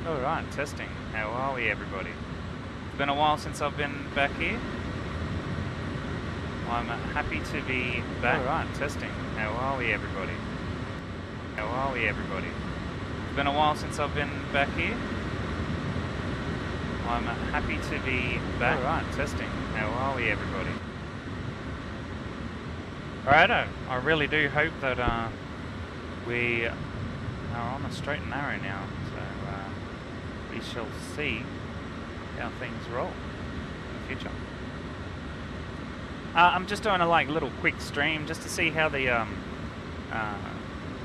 Alright, testing. How are we, everybody? It's been a while since I've been back here. I'm happy to be back. Alright, testing. How are we, everybody? How are we, everybody? It's been a while since I've been back here. I'm happy to be back. Alright, testing. How are we, everybody? Alright, I really do hope that we are on the straight and narrow now. So we shall see how things roll in the future. I'm just doing a little quick stream just to see how the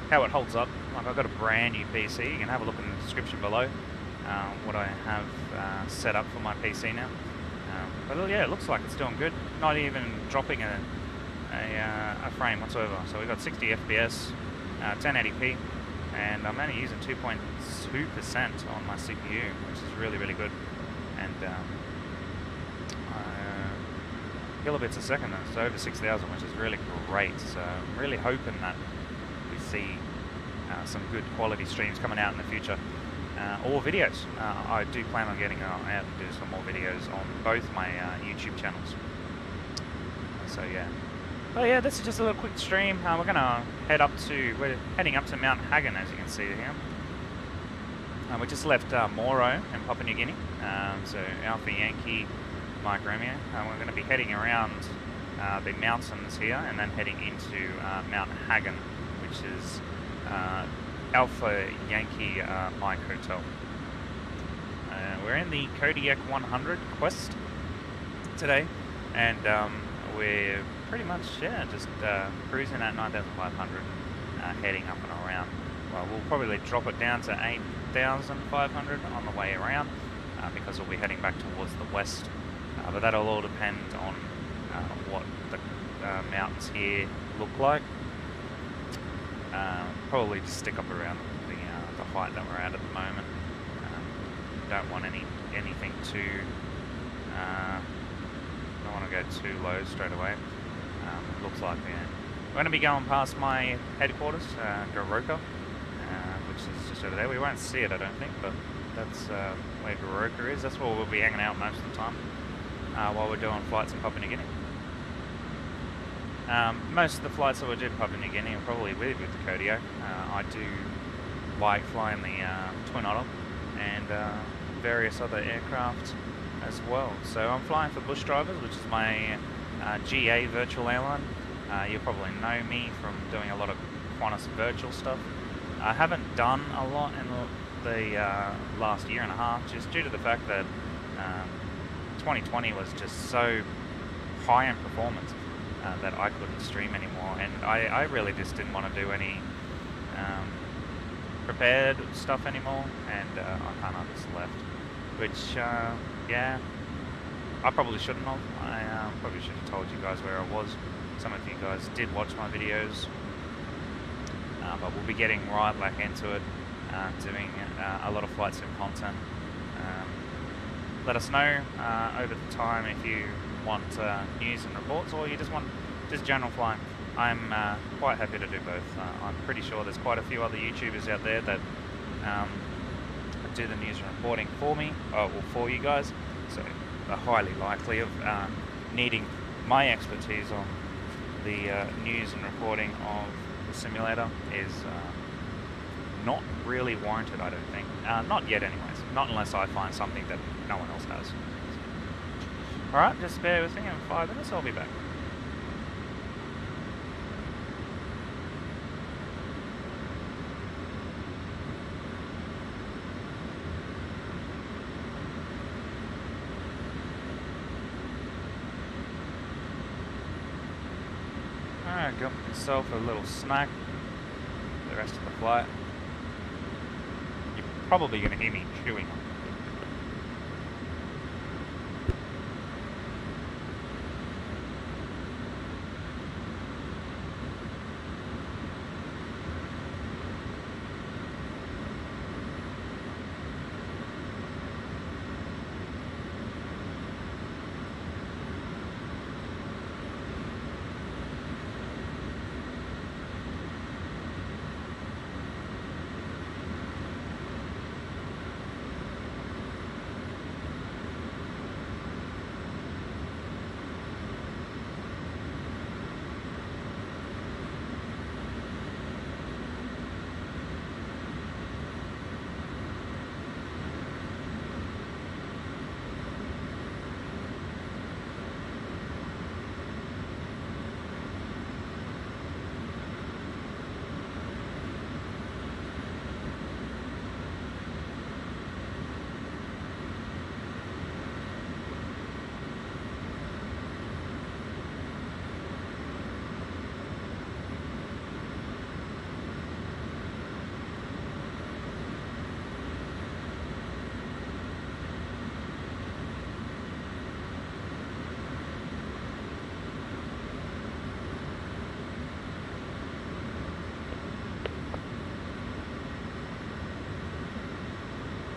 how it holds up. Like, I've got a brand new PC. You can have a look in the description below what I have set up for my PC now. But yeah, it looks like it's doing good. Not even dropping a frame whatsoever. So we've got 60 FPS, 1080p, and I'm only using 2.2% on my CPU, which is really, really good. And kilobits a second, it's over 6,000, which is really great. So I'm really hoping that we see some good quality streams coming out in the future, or videos. I do plan on getting out and do some more videos on both my YouTube channels. So yeah. But yeah, this is just a little quick stream. We're heading up to Mount Hagen, as you can see here. We just left Moro in Papua New Guinea, so Alpha Yankee Mike Romeo. We're going to be heading around the mountains here and then heading into Mount Hagen, which is Alpha Yankee Mike Hotel. We're in the Kodiak 100 quest today, and we're pretty much, just cruising at 9,500, heading up and around. Well, we'll probably drop it down to 8,500 on the way around, because we'll be heading back towards the west. But that'll all depend on what the mountains here look like. Probably just stick up around the height that we're at the moment. Don't want anything too. Don't want to go too low straight away. It looks like we're going to be going past my headquarters, Goroka, which is just over there. We won't see it, I don't think, but that's where Goroka is. That's where we'll be hanging out most of the time while we're doing flights in Papua New Guinea. Most of the flights that we do in Papua New Guinea are probably with the Kodiak. I do like flying the Twin Otter and various other aircraft as well. So I'm flying for Bush Drivers, which is my GA virtual airline. You'll probably know me from doing a lot of Qantas virtual stuff. I haven't done a lot in the last year and a half, just due to the fact that 2020 was just so high in performance that I couldn't stream anymore, and I really just didn't want to do any prepared stuff anymore, and I kind of just left, which yeah, I probably shouldn't have. I probably should have told you guys where I was. Some of you guys did watch my videos, but we'll be getting right back into it, doing a lot of flight sim content. Let us know over the time if you want news and reports, or you just want just general flying. I'm quite happy to do both. I'm pretty sure there's quite a few other YouTubers out there that do the news and reporting for me, or for you guys, so they're highly likely of needing my expertise on the news and reporting of the simulator is not really warranted, I don't think. Not yet anyways, not unless I find something that no one else has. Alright, just bear with me, in 5 minutes I'll be back. Alright, got myself a little snack for the rest of the flight. You're probably going to hear me chewing.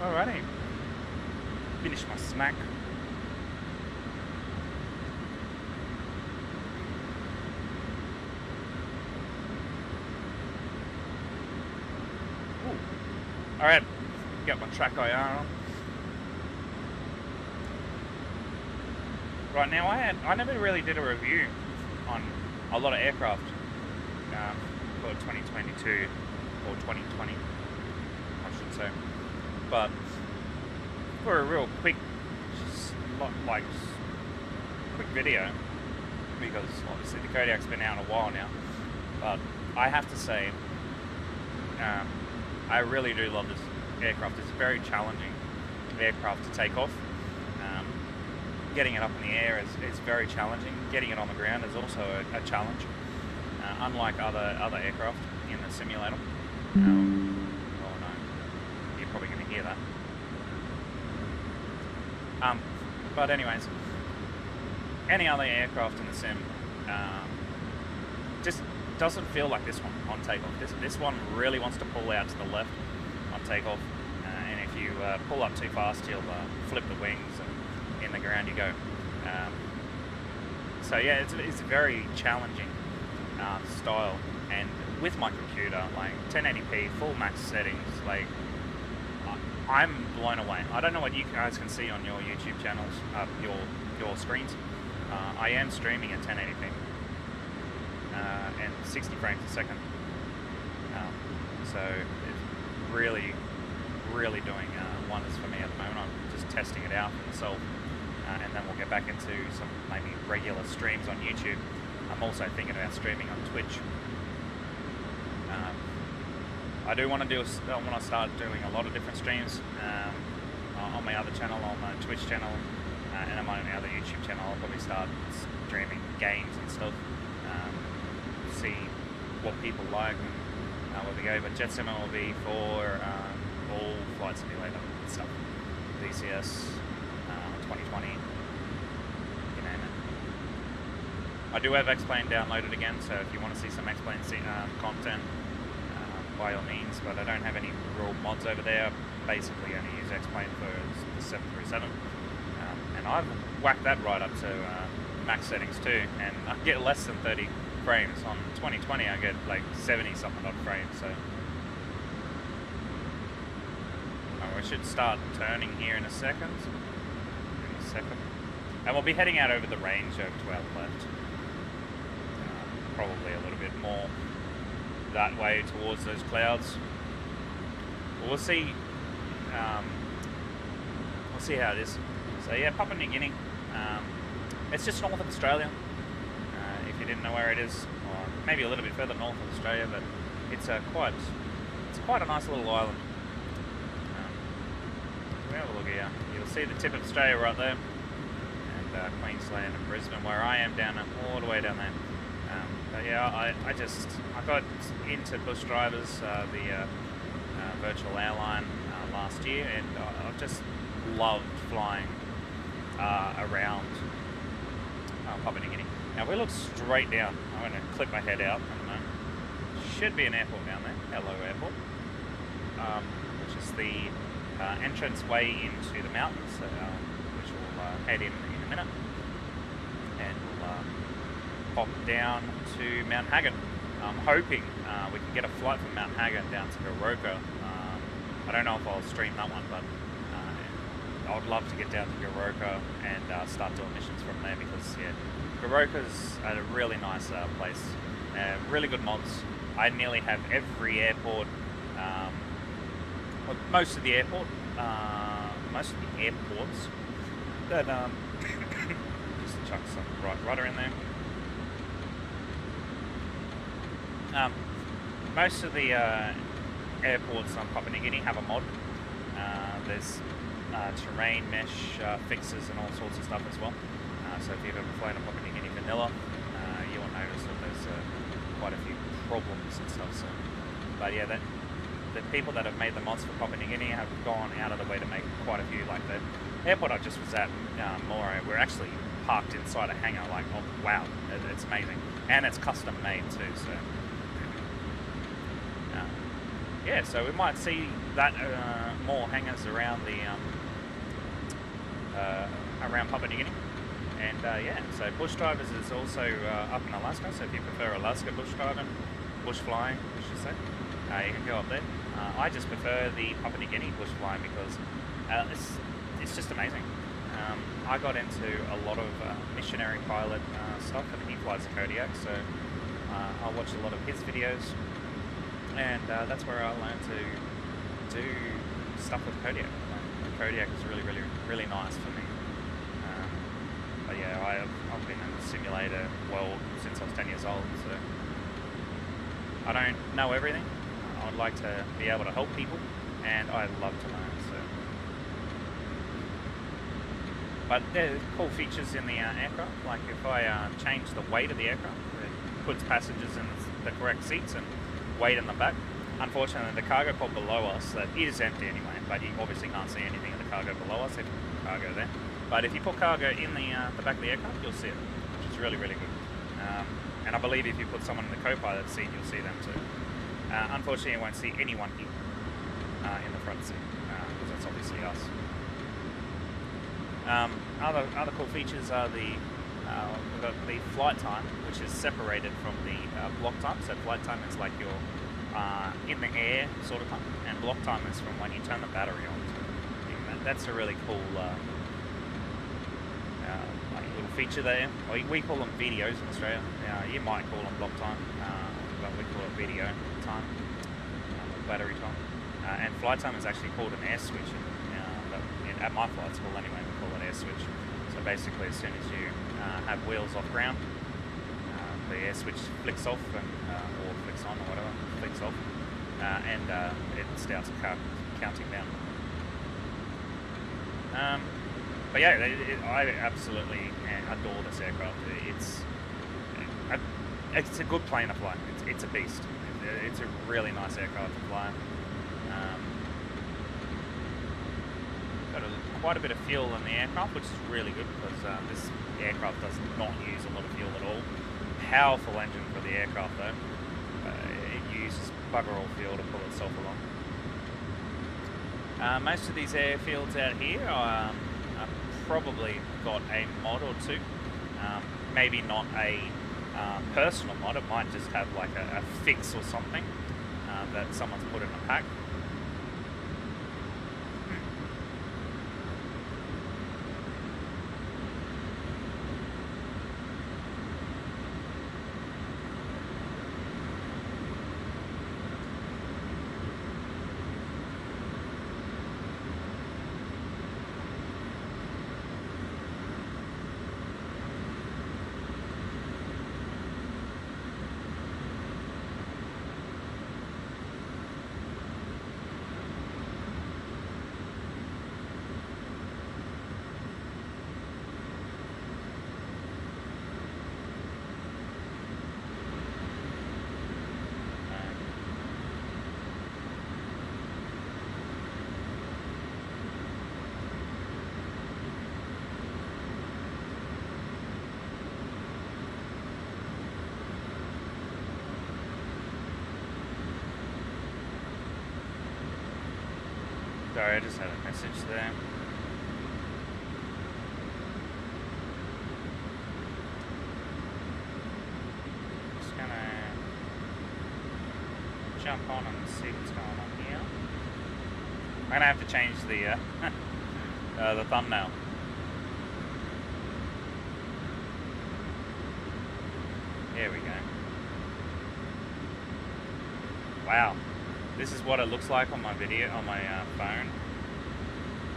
Alrighty. Finish my snack. Alright, got my track IR on. Right now, I never really did a review on a lot of aircraft for 2022 or 2020, I should say. But for a real quick, quick video, because obviously the Kodiak's been out a while now. But I have to say, I really do love this aircraft. It's a very challenging aircraft to take off. Getting it up in the air is very challenging. Getting it on the ground is also a challenge, unlike other aircraft in the simulator. Oh no, you're probably going to hear that. But anyways, any other aircraft in the sim just doesn't feel like this one on takeoff. This one really wants to pull out to the left on takeoff, and if you pull up too fast, you'll flip the wings, and in the ground you go. So yeah, it's a very challenging style, and with my computer, like 1080p, full max settings, like I'm blown away. I don't know what you guys can see on your YouTube channels, your screens. I am streaming at 1080p. And 60 frames a second. So it's really doing wonders for me at the moment. I'm just testing it out for myself, and then we'll get back into some maybe regular streams on YouTube. I'm also thinking about streaming on Twitch. I want to start doing a lot of different streams on my other channel, on my Twitch channel, and on my other YouTube channel. I'll probably start streaming games and stuff. See what people like and where we go, but Jet Simmer will be for all flight simulator stuff, DCS, 2020, you name it. I do have X-Plane downloaded again, so if you want to see some X-Plane content, by all means, but I don't have any real mods over there. Basically only use X-Plane for the 737, and I've whacked that right up to max settings too, and I get less than 30 frames. On 2020 I get like 70 something odd frames, so we should start turning here in a second. And we'll be heading out over the range over to our left, probably a little bit more that way towards those clouds. We'll see how it is. So yeah, Papua New Guinea, it's just north of Australia. If you didn't know where it is, or maybe a little bit further north of Australia, but it's quite a nice little island. We have a look here. You'll see the tip of Australia right there, and Queensland and Brisbane, where I am, down all the way down there. But yeah, I got into bush drivers, the virtual airline last year, and I've just loved flying around Papua New Guinea. Now if we look straight down, I'm going to clip my head out at the moment. Should be an airport down there, Hello Airport, which is the entrance way into the mountains, which we'll head in a minute, and we'll pop down to Mount Hagen. I'm hoping we can get a flight from Mount Hagen down to Goroka. I don't know if I'll stream that one, but I would love to get down to Goroka and start doing missions from there, because yeah, Goroka's a really nice place. Really good mods. I nearly have every airport, well, most of the airports that just chuck some rudder in there. Most of the airports on Papua New Guinea have a mod. There's terrain mesh fixes and all sorts of stuff as well. So if you've ever flown a Papua New Guinea vanilla, you will notice that there's quite a few problems and stuff. So, but yeah, the people that have made the mods for Papua New Guinea have gone out of the way to make quite a few. Like the airport I just was at, Moro, we're actually parked inside a hangar. Like, oh wow, it's amazing, and it's custom made too. So yeah, so we might see that more hangars around the around Papua New Guinea. And yeah, so bush drivers is also up in Alaska. So if you prefer Alaska bush driving, bush flying, I should say, you can go up there. I just prefer the Papua New Guinea bush flying because it's just amazing. I got into a lot of missionary pilot stuff, and he flies the Kodiak, so I watch a lot of his videos, and that's where I learned to do stuff with Kodiak. The Kodiak is really, really, really nice for me. But yeah, I've been in the simulator world since I was 10 years old, so I don't know everything. I would like to be able to help people, and I love to learn. So, but there are cool features in the aircraft. Like if I change the weight of the aircraft, it puts passengers in the correct seats and weight in the back. Unfortunately, the cargo pod below us, that is empty anyway, but you obviously can't see anything in the cargo below us if you put cargo there. But if you put cargo in the back of the aircraft, you'll see it, which is really, really good. And I believe if you put someone in the co-pilot seat, you'll see them too. Unfortunately, you won't see anyone here in the front seat, because that's obviously us. Other cool features are we've got the flight time, which is separated from the block time. So flight time is like your in the air sort of time, and block time is from when you turn the battery on. And that's a really cool like little feature there. We call them videos in Australia. You might call them block time, but we call it video time, battery time. And flight time is actually called an air switch. At my flight school anyway, we call it air switch. So basically, as soon as you have wheels off ground, the air switch flicks off and or flicks on or whatever, flicks off, and it starts counting down. But yeah, I absolutely adore this aircraft. It's a good plane to fly. It's a beast. It's a really nice aircraft to fly. Got quite a bit of fuel in the aircraft, which is really good because this aircraft does not use a lot of fuel at all. Powerful engine for the aircraft though. It uses bugger all fuel to pull itself along. Most of these airfields out here are probably got a mod or two. Maybe not a personal mod, it might just have like a fix or something that someone's put in a pack. Sorry, I just had a message there. Just gonna jump on and see what's going on here. I'm gonna have to change the the thumbnail. Here we go. Wow. This is what it looks like on my video, on my phone.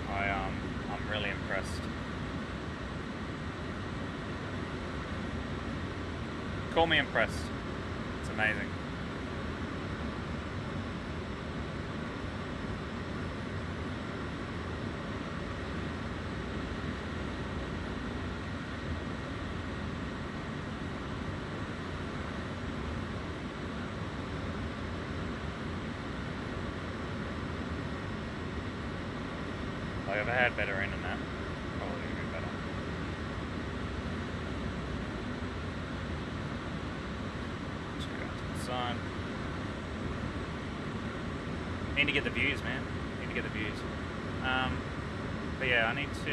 I'm really impressed. Call me impressed. It's amazing. Like if I had better internet, probably would be better. Let's go out to the side. Need to get the views, man. Need to get the views. But yeah, I need to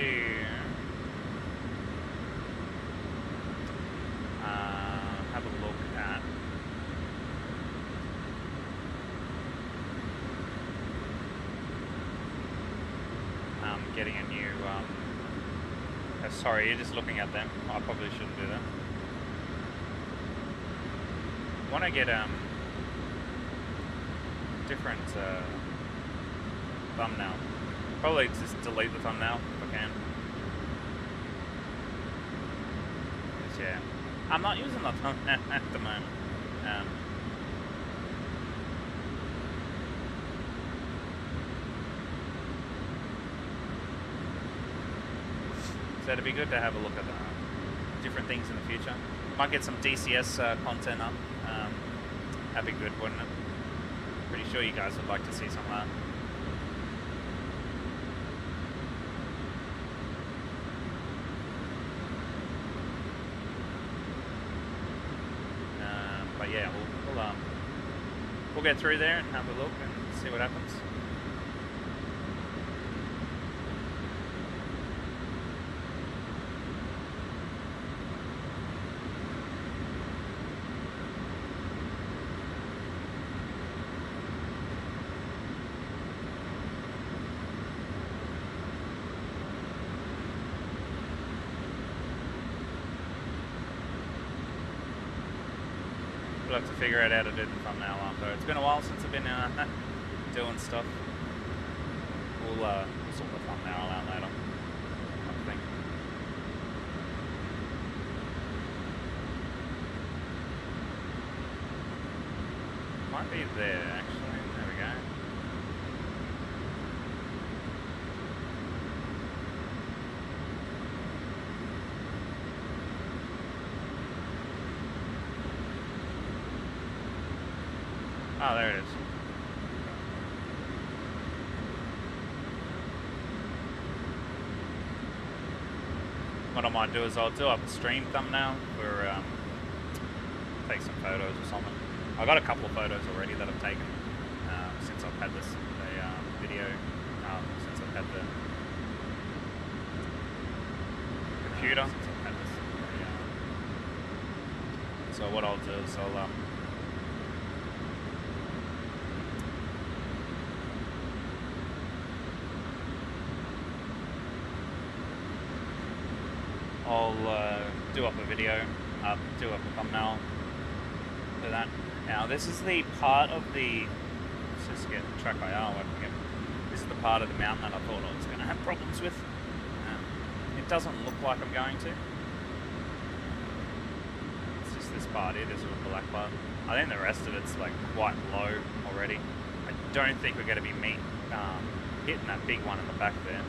have a look at getting a new. Sorry, you're just looking at them. I probably shouldn't do that. Want to get different thumbnail. Probably just delete the thumbnail if I can. Yeah, I'm not using the thumbnail at the moment. So it'd be good to have a look at different things in the future. Might get some DCS content up. That'd be good, wouldn't it? Pretty sure you guys would like to see some of that. But yeah, we'll get through there and have a look and see what happens. We'll have to figure out how to do the thumbnail after. It's been a while since I've been doing stuff. We'll sort the thumbnail out later, I think. Might be there, actually. There we go. Oh, there it is. What I might do is I'll do up a stream thumbnail for take some photos or something. I got a couple of photos already that I've taken since I've had this video. Since I've had the computer. Since I've had this. So what I'll do is I'll do up a video, do up a thumbnail for that. Now this is the part of the, let's just get track IR working again. This is the part of the mountain that I thought I was going to have problems with. It doesn't look like I'm going to. It's just this part here, this little black part. I think the rest of it's like quite low already. I don't think we're going to be hitting that big one in the back there.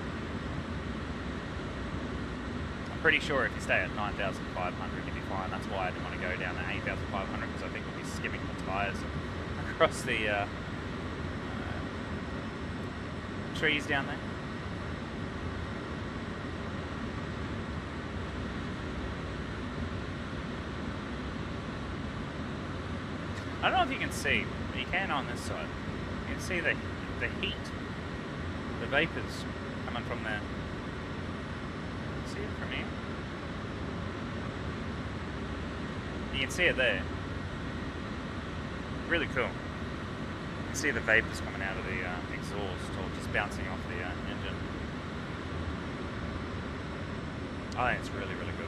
I'm pretty sure if you stay at 9,500 you'll be fine. That's why I didn't want to go down to 8,500 because I think we'll be skimming the tyres across the trees down there. I don't know if you can see, but you can on this side. You can see the heat, the vapours coming from there. See it from here? You can see it there. Really cool. You can see the vapours coming out of the exhaust or just bouncing off the engine. I think it's really, really good.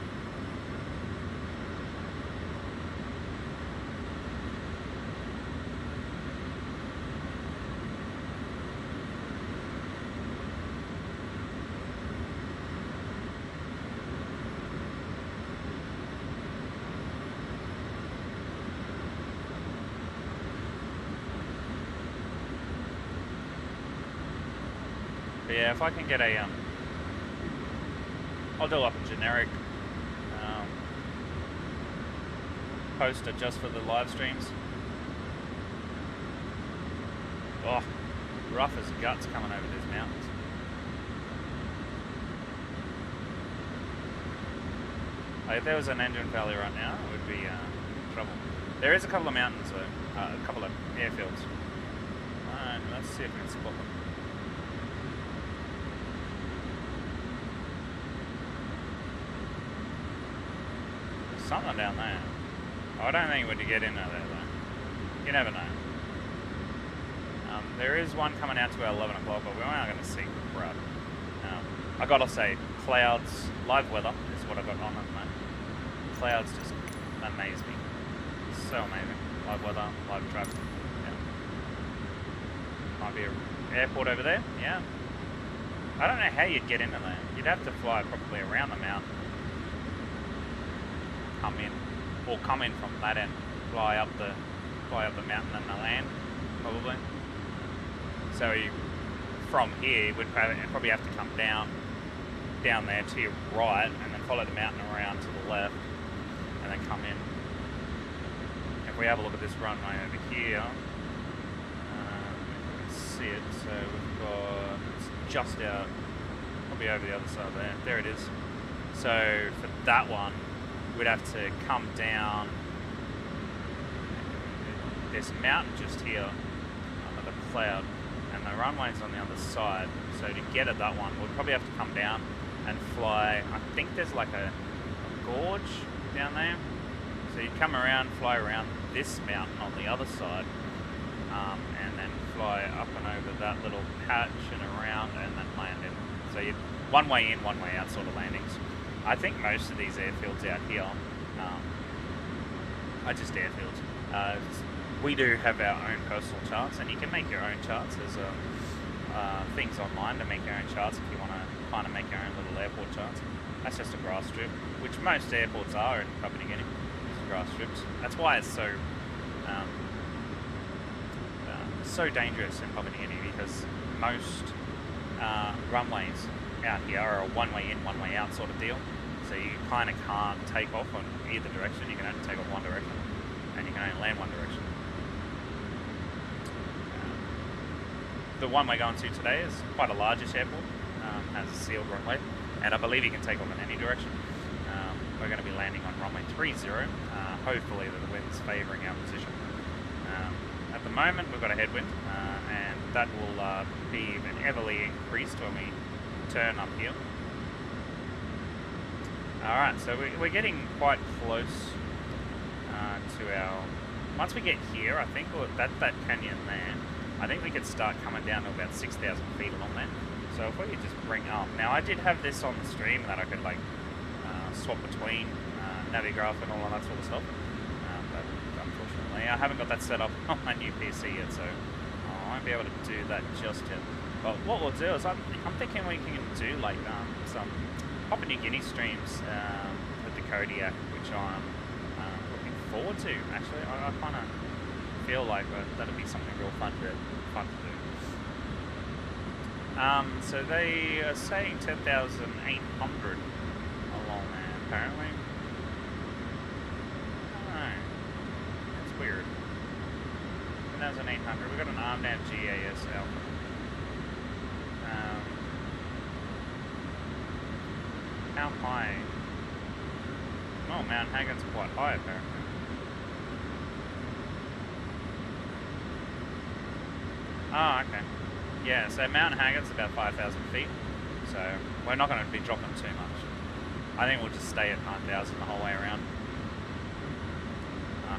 But yeah, if I can get a, I'll do up a generic poster just for the live streams. Oh, rough as guts coming over these mountains. Like if there was an engine failure right now, it would be trouble. There is a couple of mountains though, a couple of airfields. And Let's see if we can spot them. There's something down there. Oh, I don't think we'd get in there though. You never know. There is one coming out to our 11 o'clock, but we're not going to see crap. I gotta say, clouds, live weather is what I got on at the moment. Clouds just amaze me. So amazing. Live weather, live traffic. Yeah. Might be an airport over there. Yeah. I don't know how you'd get into there. You'd have to fly probably around the mountain. Come in, or come in from that end. Fly up the mountain and the land, probably. So from here, we'd probably have to come down there to your right, and then follow the mountain around to the left, and then come in. If we have a look at this runway over here, you can see it. So we've got, it's just out, probably over the other side there. There it is. So for that one, we'd have to come down. There's a mountain just here under the cloud, and the runway's on the other side. So to get at that one, we'd probably have to come down and fly. I think there's like a gorge down there. So you come around, fly around this mountain on the other side, and then fly up and over that little patch and around, and then land in. So you one way in, one way out sort of landings. I think most of these airfields out here are just airfields. We do have our own personal charts, and you can make your own charts. There's things online to make your own charts if you want to kind of make your own little airport charts. That's just a grass strip, which most airports are in Papua New Guinea. Just grass strips. That's why it's so dangerous in Papua New Guinea, because most runways out here are a one-way in, one-way out sort of deal. So you kind of can't take off on either direction. You can only take off one direction, and you can only land one direction. The one we're going to today is quite a largish airport, has a sealed runway, and I believe you can take off in any direction. We're going to be landing on runway 30. Hopefully the wind's favouring our position. At the moment we've got a headwind, and that will be even heavily increased when we turn up here. Alright, so we're getting quite close to our... Once we get here, I think, or that canyon there, I think we could start coming down to about 6,000 feet along there. So if we could just bring up... Now, I did have this on the stream that I could, like, swap between Navigraph and all of that sort of stuff. But unfortunately, I haven't got that set up on my new PC yet, so I won't be able to do that just yet. But what we'll do is, I'm thinking we can do, like, some Papua New Guinea streams with the Kodiak, which I'm looking forward to, actually. I kind of feel like that'll be something real fun to do. So they are saying 10,800 along there, apparently. I don't know. That's weird. 10,800. We've got an armnav GAS alpha. How high? Oh, Mount Hagen's quite high, apparently. Oh, okay. Yeah, so Mount Hagen's about 5,000 feet, so we're not going to be dropping too much. I think we'll just stay at 9,000 the whole way around,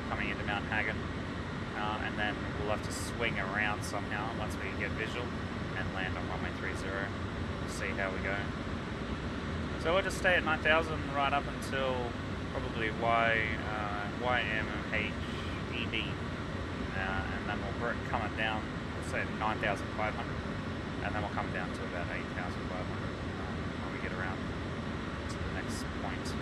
coming into Mount Hagen, and then we'll have to swing around somehow once we get visual and land on runway 30. We'll see how we go. So we'll just stay at 9,000 right up until probably YMHED, and then we'll come it down. Say 9,500, and then we'll come down to about 8,500 when we get around to the next point.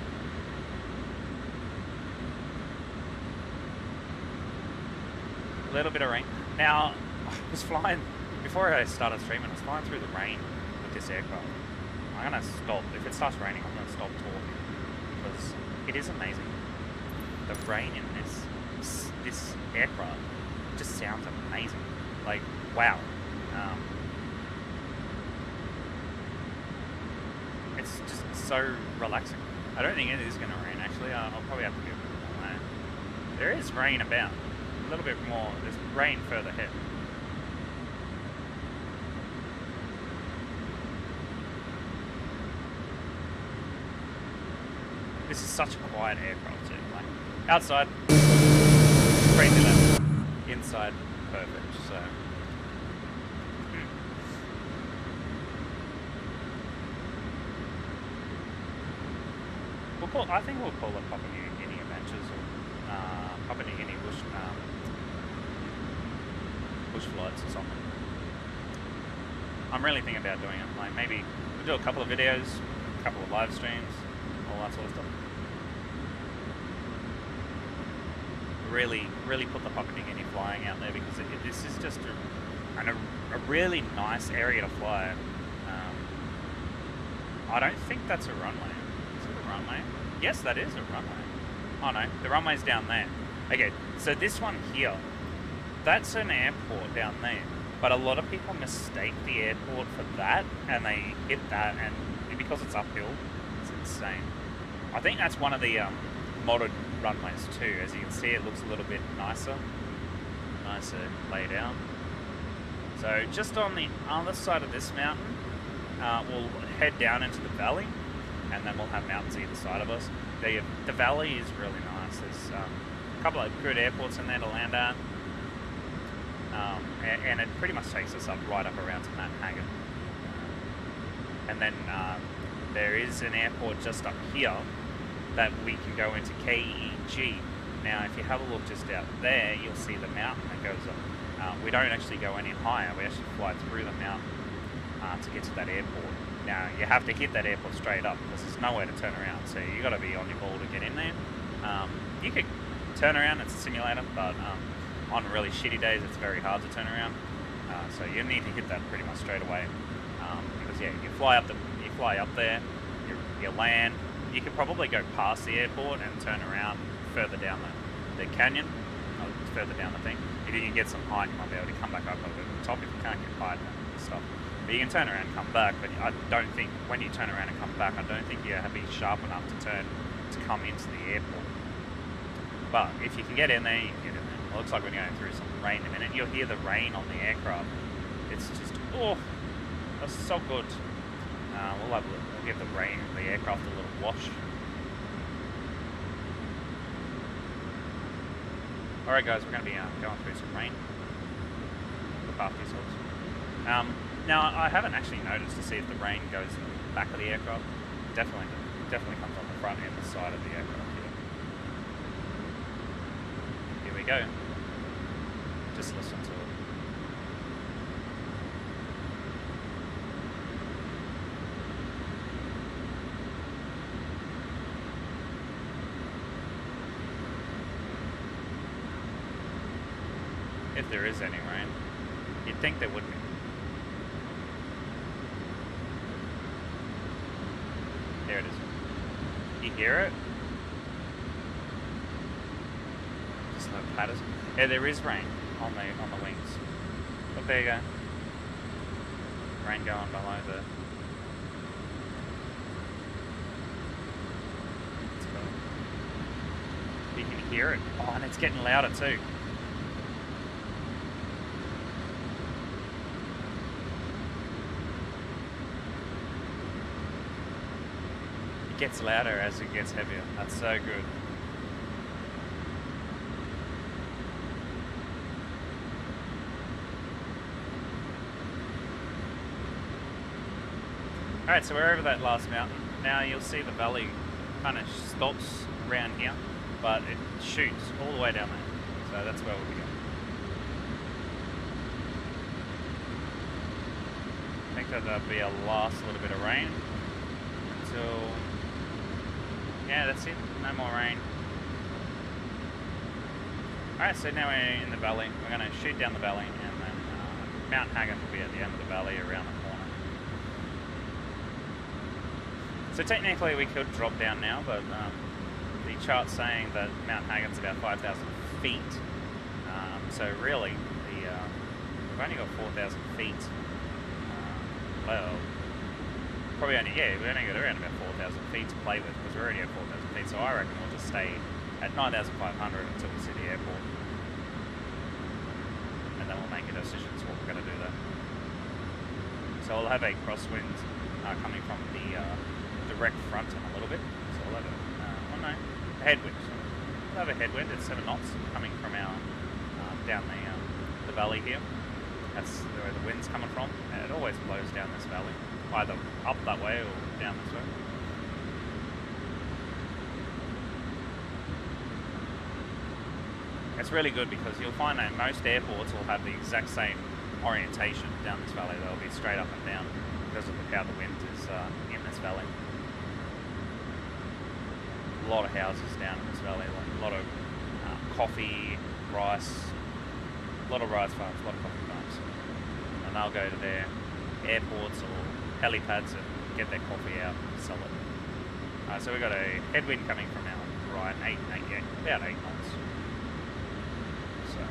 A little bit of rain. Now, I was flying, before I started streaming, I was flying through the rain with this aircraft. I'm going to stop. If it starts raining, I'm going to stop talking, because it is amazing. The rain in this aircraft just sounds amazing. Like, wow. It's just so relaxing. I don't think it is going to rain, actually. I'll probably have to give it a little more. There is rain about. A little bit more. There's rain further ahead. This is such a quiet aircraft too. Like outside, crazy loud. Inside, perfect. So. I think we'll call it Papua New Guinea Adventures or Papua New Guinea bush flights or something. I'm really thinking about doing it. Like maybe we'll do a couple of videos, a couple of live streams, all that sort of stuff. Really put the Papua New Guinea flying out there because this is just a really nice area to fly. I don't think that's a runway. Is it a runway? Yes, that is a runway. Oh no, the runway's down there. Okay, so this one here, that's an airport down there. But a lot of people mistake the airport for that, and they hit that, and because it's uphill, it's insane. I think that's one of the modded runways too. As you can see, it looks a little bit nicer laid out. So just on the other side of this mountain, we'll head down into the valley, and then we'll have mountains either side of us. The valley is really nice. There's a couple of good airports in there to land at, and it pretty much takes us right up around to Mount Hagen. And then there is an airport just up here that we can go into KEG. Now, if you have a look just out there, you'll see the mountain that goes up. We don't actually go any higher. We actually fly through the mountain to get to that airport. Now, you have to hit that airport straight up because there's nowhere to turn around. So you got to be on your ball to get in there. You could turn around, it's a simulator, but on really shitty days, it's very hard to turn around. So you need to hit that pretty much straight away. Because yeah, you fly up there, you land. You could probably go past the airport and turn around further down the canyon, further down the thing. If you can get some height, you might be able to come back up over the top if you can't get height and stuff. But you can turn around and come back, but I don't think, when you turn around and come back, I don't think you have to be sharp enough to come into the airport. But if you can get in there, you can get in there. It looks like we're going through some rain in a minute. You'll hear the rain on the aircraft. It's just, oh, that's so good. We'll give the aircraft a little wash. Alright guys, we're going to be going through some rain. Look after yourselves. Now, I haven't actually noticed to see if the rain goes in the back of the aircraft. Definitely comes on the front and the side of the aircraft here. Here we go. Just listen to it. If there is any rain. You'd think there would be. There it is. You hear it? Just no patters. Yeah, there is rain on the wings. But there you go. Rain going below the. You can hear it. Oh, and it's getting louder too. Gets louder as it gets heavier. That's so good. Alright, so we're over that last mountain. Now you'll see the valley kind of stops around here, but it shoots all the way down there. So that's where we'll be going. I think that there'll be a last little bit of rain until... Yeah, that's it. No more rain. Alright, so now we're in the valley. We're going to shoot down the valley, and then Mount Hagen will be at the end of the valley around the corner. So technically we could drop down now, but the chart's saying that Mount Hagen's about 5,000 feet. So really, we've only got 4,000 feet. Well, probably only, yeah, we only got around about 4,000 feet to play with because we're already at 4,000 feet, so I reckon we'll just stay at 9,500 until we see the airport. And then we'll make a decision as what we're going to do there. So we'll have a crosswind coming from the direct front in a little bit. So we'll have a headwind. We'll have a headwind at 7 knots coming from our down the valley here. That's where the wind's coming from. And it always blows down this valley, either up that way or down this way. It's really good because you'll find that most airports will have the exact same orientation down this valley. They'll be straight up and down because of how the wind is in this valley. A lot of houses down in this valley, like a lot of coffee, rice, a lot of rice farms, a lot of coffee farms. And they'll go to their airports or helipads and get their coffee out and sell it. So we've got a headwind coming from our right, about 8 knots. So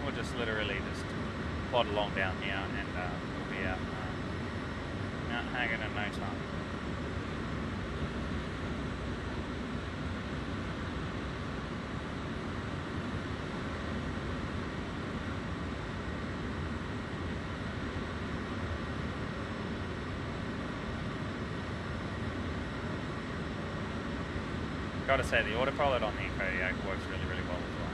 we'll just literally just plod along down here and we'll be out Mount Hagen in no time. Gotta say, the autopilot on the Kodiak works really, really well as well.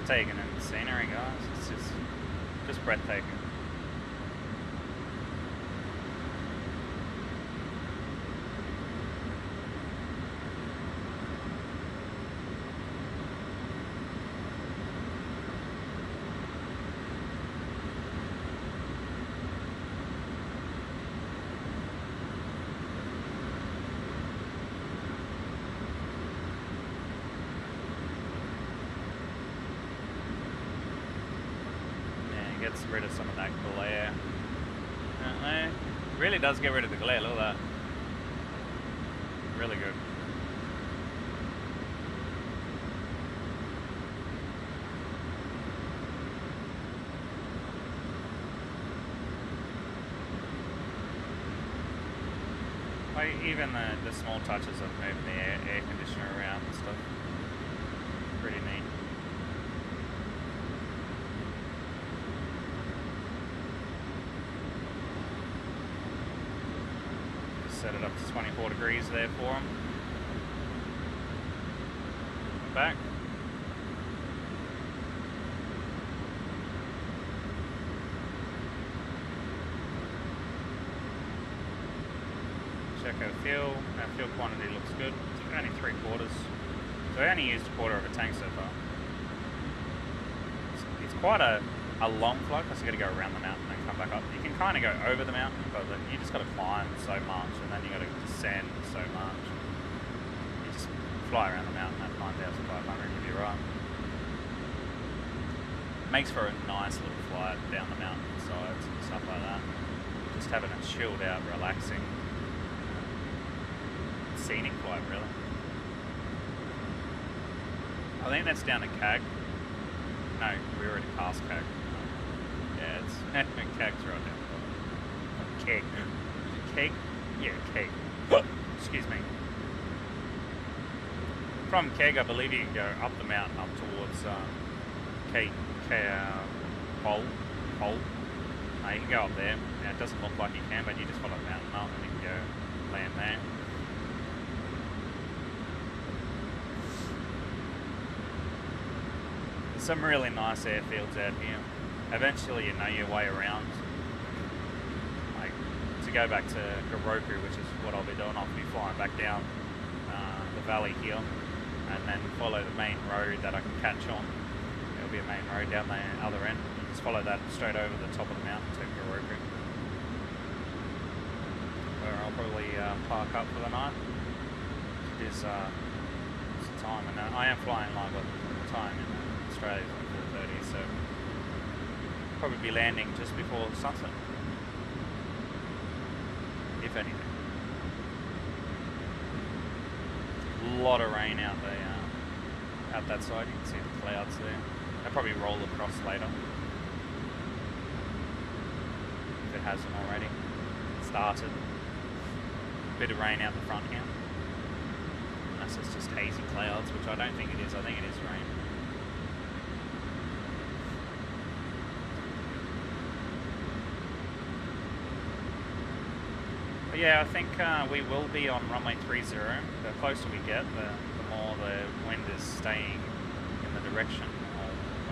Taking in the scenery, guys. It's just breathtaking. Gets rid of some of that glare. Really does get rid of the glare, look at that. Really good. Like even the small touches of moving the air conditioner around and stuff. Pretty neat. Set it up to 24 degrees there for them. Back. Check our fuel. Our fuel quantity looks good. It's only 3/4. So I only used 1/4 of a tank so far. It's quite a long flight because you got to go around the mountain and come back up. You can kind of go over the mountain, but you just got to climb so much, and then you got to descend so much. You just fly around the mountain at 9,500, you'll be right. Makes for a nice little flight down the mountain sides and stuff like that. Just having a chilled out, relaxing, scenic flight, really. I think that's down to CAG. No, we already passed CAG. Yeah, it's CAG's right down. Keg. Keg? Yeah, keg. Excuse me. From Keg, I believe you can go up the mountain up towards Pole. You can go up there. Now, it doesn't look like you can, but you just follow the mountain up and you can go land there. There's some really nice airfields out here. Eventually you know your way around. Like, to go back to Goroku, which is what I'll be doing, I'll be flying back down the valley here and then follow the main road that I can catch on. There'll be a main road down the other end. Just follow that straight over the top of the mountain to Goroku, where I'll probably park up for the night. It is it's the time, and I am flying live at the time in Australia, like 4:30, so probably be landing just before sunset, if anything. A lot of rain out there, out that side. You can see the clouds there. They'll probably roll across later, if it hasn't already. It started. Bit of rain out the front here. Unless it's just hazy clouds, which I don't think it is. I think it is rain. But yeah, I think we will be on runway 30. The closer we get, the more the wind is staying in the direction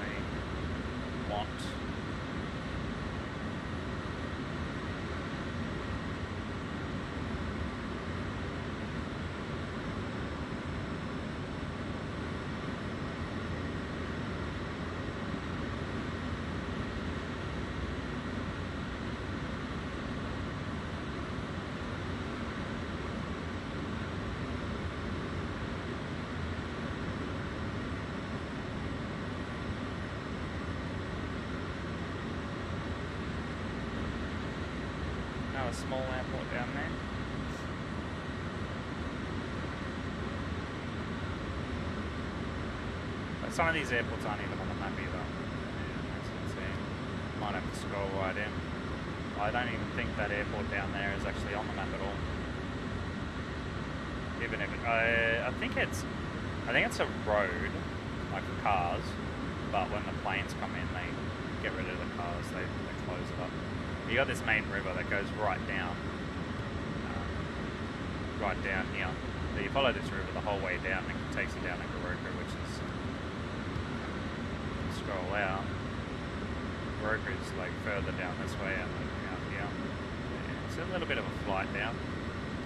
we want. A small airport down there. But some of these airports aren't even on the map either. As you can see, might have to scroll right in. I don't even think that airport down there is actually on the map at all. Even if it, I think it's a road, like for cars. But when the planes come in, they get rid of the cars. They close it up. You got this main river that goes right down here. So you follow this river the whole way down, and it takes you down to Goroku, which is, scroll out. Goroku is like further down this way and out here. Yeah, it's a little bit of a flight down.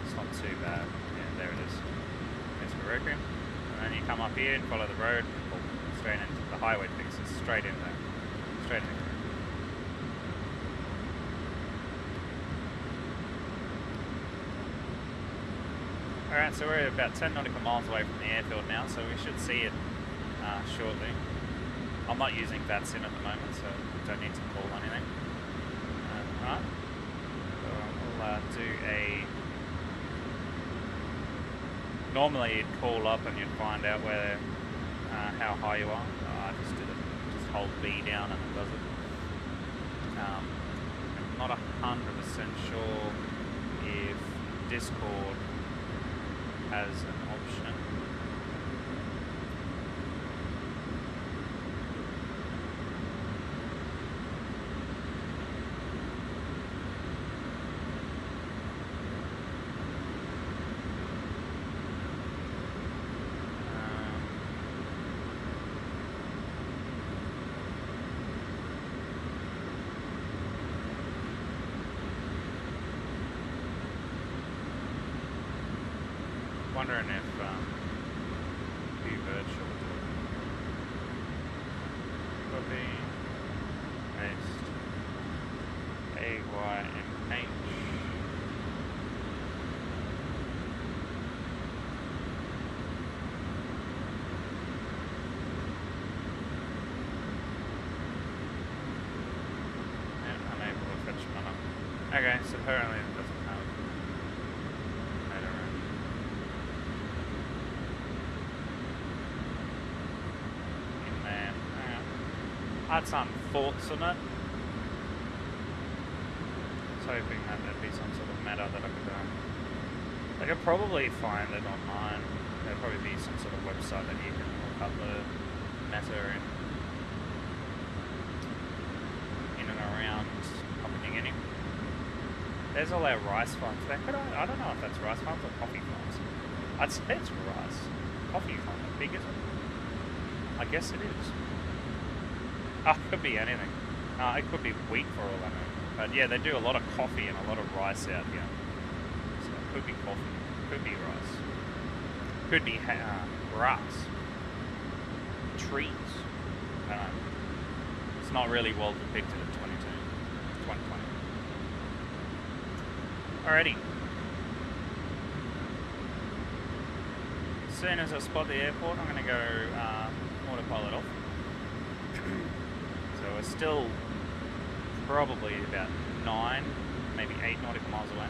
It's not too bad. Yeah, there it is. There's Goroku. And then you come up here and follow the road, straight into the highway fixes, straight in there. Straight in. Alright, so we're about 10 nautical miles away from the airfield now, so we should see it shortly. I'm not using VATSIM at the moment, so we don't need to call anything. Alright, so we'll do a... Normally you'd call up and you'd find out where, how high you are. I just did it, just hold B down and it does it. I'm not 100% sure if Discord has an option. Wondering if View Virtual copy paste AYMH. And unable to fetch mana. Okay, so apparently it doesn't have. I had some thoughts on it. I was hoping that there'd be some sort of meta that I could probably find it online. There'll probably be some sort of website that you can look up the meta in and around Papua New Guinea. There's all our rice farms there. I don't know if that's rice farms or coffee farms. I'd say it's rice. Coffee farm, how big is it? I guess it is. Oh, it could be anything. It could be wheat for all I know. But yeah, they do a lot of coffee and a lot of rice out here. So it could be coffee, could be rice, could be grass, trees. I don't know. It's not really well depicted in 2020. Alrighty. As soon as I spot the airport, I'm going to go autopilot off. So we're still probably about 9, maybe 8 nautical miles away.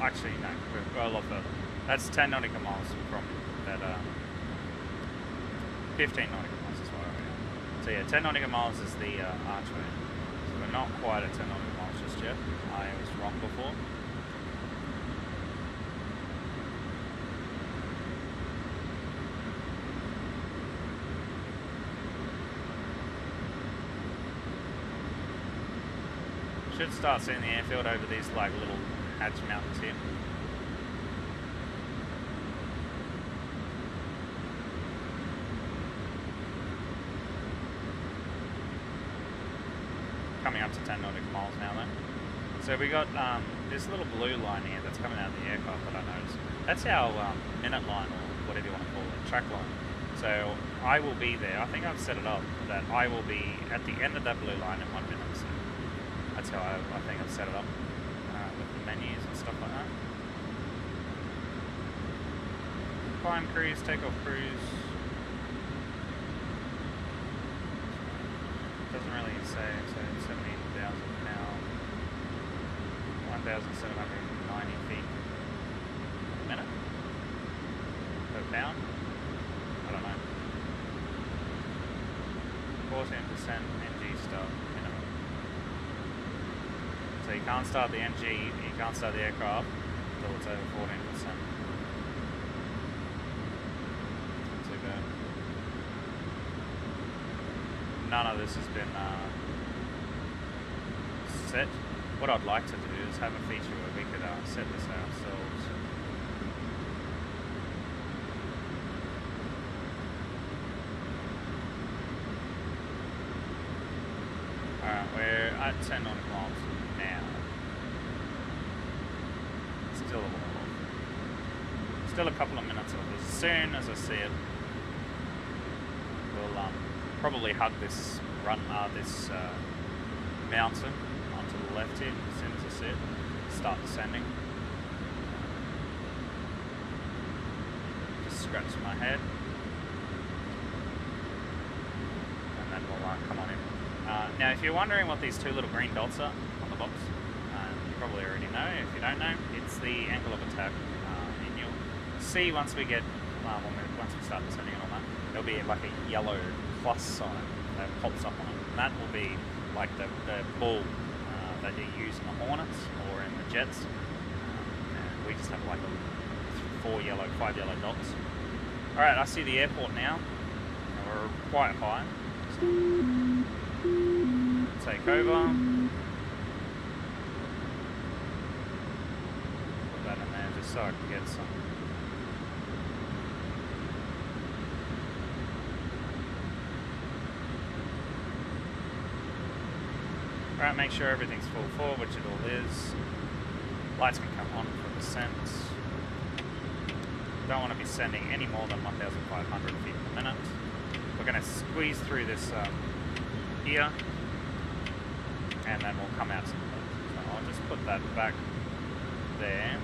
Actually, no, we've got a lot further. That's 10 nautical miles from that, 15 nautical miles is what we are. So yeah, 10 nautical miles is the archway. So we're not quite at 10 nautical miles just yet. I was wrong before. Should start seeing the airfield over these like little hatch mountains here. Coming up to 10 nautical miles now though. So we got this little blue line here that's coming out of the aircraft that I noticed. That's our minute line, or whatever you want to call it, track line. So I will be there. I think I've set it up that I will be at the end of that blue line in 1 minute. So that's how I think I've set it up with the menus and stuff like that. Climb cruise, takeoff cruise. Doesn't really say, so 70,000 now. 1,790 feet a minute per pound. I don't know. 14% NG start minimum. So you can't start the NG, you can't start the aircraft until it's over 14%. Not too bad. None of this has been set. What I'd like to do is have a feature where we could set this ourselves. Alright, we're at 10 nautical miles now. Still a little off. Still a couple of minutes off. As soon as I see it, we'll probably hug this mountain onto the left here. As soon as I see it, start descending. Just scratching my head, and then we'll come on in. Now, if you're wondering what these two little green dots are on the box, you probably already know. If you don't know, it's the angle of attack, and you'll see once we get once we start descending and all that, there'll be like a yellow plus sign that pops up on it, and that will be like the ball that you use in the Hornets or in the Jets, and we just have like 5 yellow dots. Alright, I see the airport now, and we're quite high. Take over. Put that in there just so I can get some. Alright, make sure everything's full forward, which it all is. Lights can come on for descent. Don't want to be sending any more than 1,500 feet per minute. We're going to squeeze through this here, and then we'll come out to the left. So I'll just put that back there.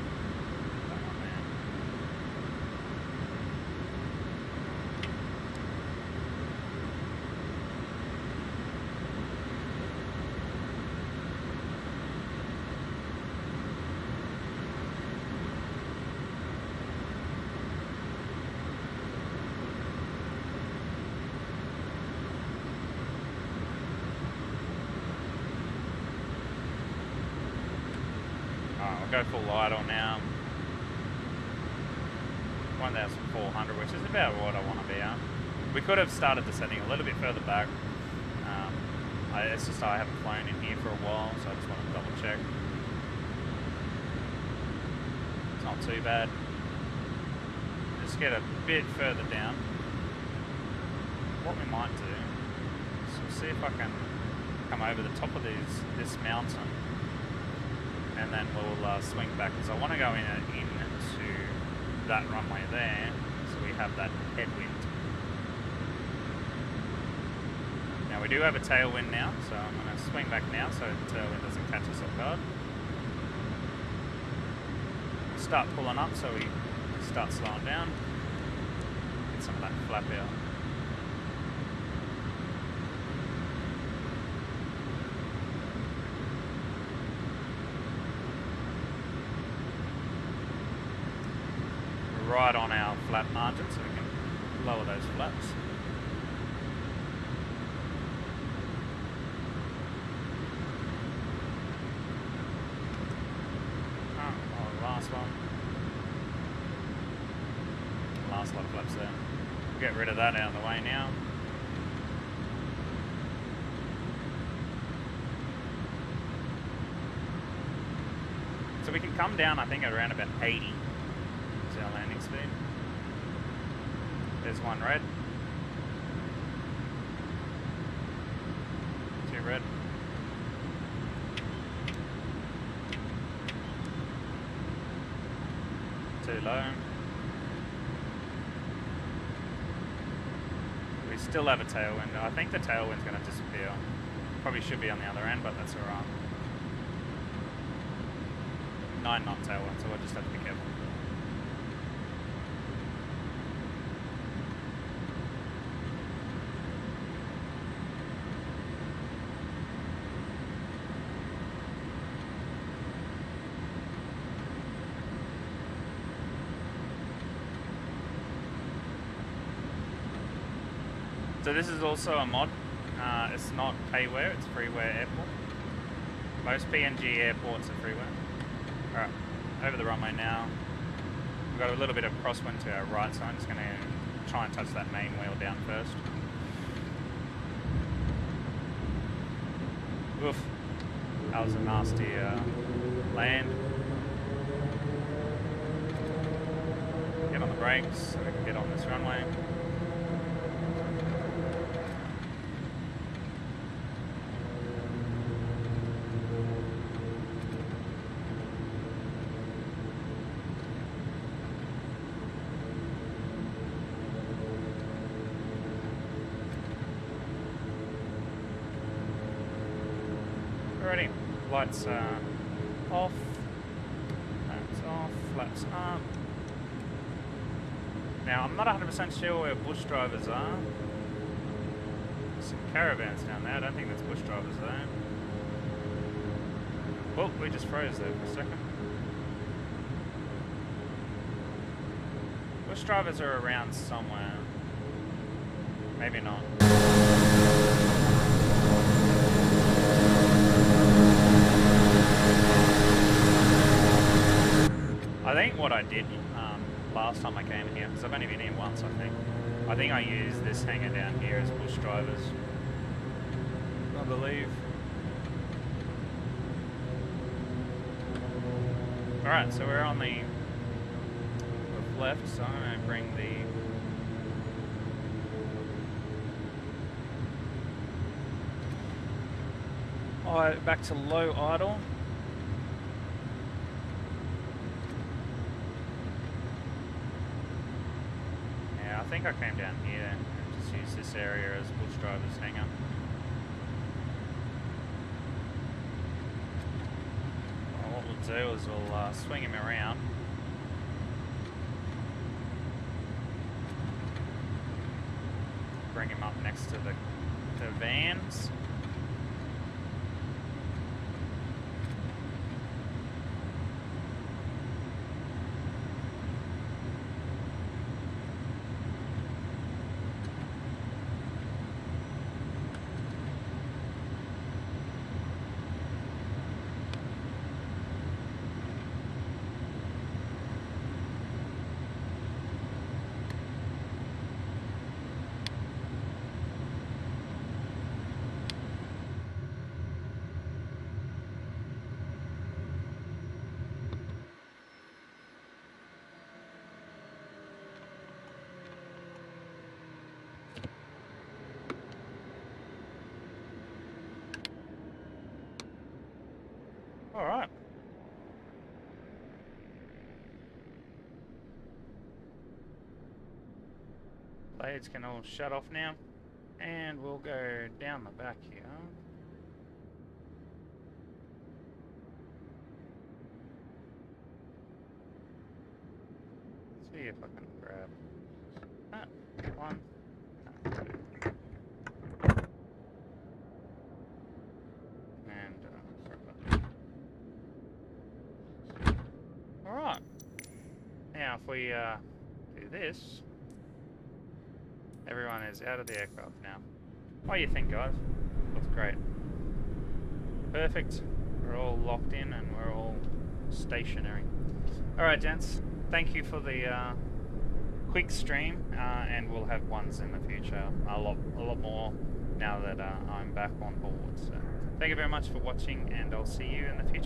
That one there. Go full idle now. 1,400, which is about what I want to be at. We could have started descending a little bit further back. It's just I haven't flown in here for a while, so I just want to double check. It's not too bad. Just get a bit further down. What we might do is see if I can come over the top of this mountain, and then we'll swing back, because I want to go into that runway there, so we have that headwind. Now we do have a tailwind now, so I'm going to swing back now so the tailwind doesn't catch us off guard. Start pulling up so we start slowing down. Get some of that flap out. We're right on our flap margin, so we can lower those flaps. Last lot of flaps there. We'll get rid of that out of the way now. So we can come down, I think, at around about 80 is our landing speed. There's one red. Two red. Too low. We still have a tailwind. I think the tailwind's going to disappear. Probably should be on the other end, but that's alright. 9 knot tailwind, so we'll just have to be careful. So this is also a mod. It's not payware, it's freeware airport. Most PNG airports are freeware. Alright, over the runway now. We've got a little bit of crosswind to our right, so I'm just going to try and touch that main wheel down first. Oof, that was a nasty land. Get on the brakes so we can get on this runway. Alrighty, lights off, flaps off, flaps up. Now I'm not 100% sure where bush drivers are. There's some caravans down there, I don't think that's bush drivers though. Oh, we just froze there for a second. Bush drivers are around somewhere. Maybe not. I think what I did last time I came here, because I've only been here once, I think I used this hangar down here as bush drivers, I believe. Alright, so we're on the left, so I'm going to bring the back to low idle. I think I came down here and just used this area as bush driver's hangar. Well, what we'll do is we'll swing him around. Bring him up next to the vans. Blades can all shut off now. And we'll go down the back here. See if I can grab that one. And alright. Now if we do this, everyone is out of the aircraft now. What do you think, guys? Looks great. Perfect. We're all locked in and we're all stationary. Alright, gents. Thank you for the quick stream, and we'll have ones in the future. A lot more now that I'm back on board. So, thank you very much for watching, and I'll see you in the future.